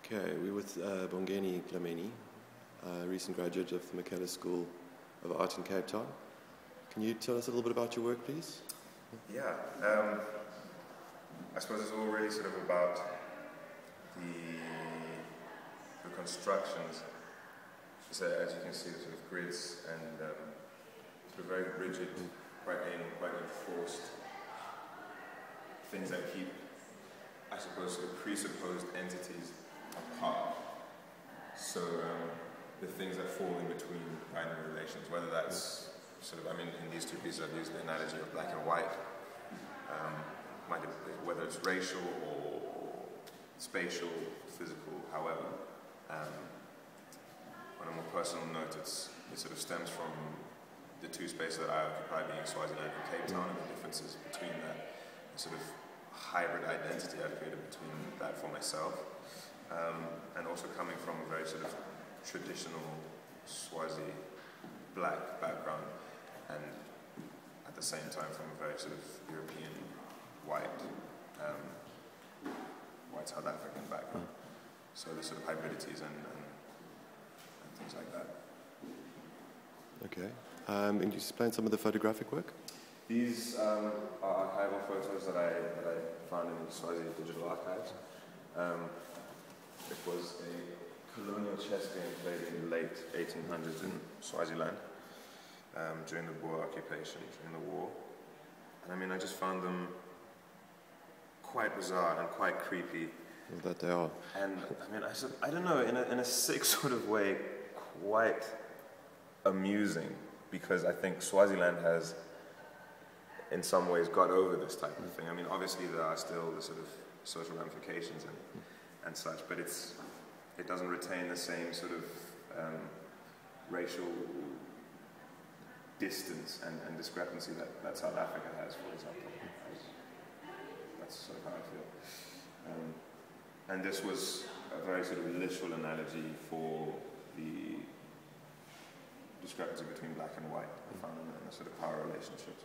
Okay, we're with Mbongeni Dlamini, a recent graduate of the Michaelis School of Art in Cape Town. Can you tell us a little bit about your work, please? Yeah, I suppose it's all really sort of about the constructions. So as you can see, the sort of grids and sort of very rigid, quite enforced things that keep, I suppose, sort of presupposed entities apart. So the things that fall in between binary relations, whether that's sort of, I mean, in these two pieces I've used the analogy of black and white, whether it's racial or spatial, physical, however. On a more personal note, it sort of stems from the two spaces that I occupy, being Swaziland and Cape Town, and the differences between that sort of hybrid identity I've created between that for myself, and also coming from a very sort of traditional Swazi black background, and at the same time from a very sort of European white South African background. So the sort of hybridities and things like that. Okay. And can you explain some of the photographic work? These are archival photos that I found in the Swazi Digital Archives. It was a colonial chess game played in the late 1800s in Swaziland during the Boer occupation, during the war. And I mean, I just found them quite bizarre and quite creepy. Well, that they are. And I mean, I don't know, in a sick sort of way, quite amusing, because I think Swaziland has, in some ways, got over this type of thing. I mean, obviously there are still the sort of social ramifications and such, but it doesn't retain the same sort of racial distance and discrepancy that South Africa has, for example. That's sort of how I feel. And this was a very sort of literal analogy for the discrepancy between black and white I found in a sort of power relationships.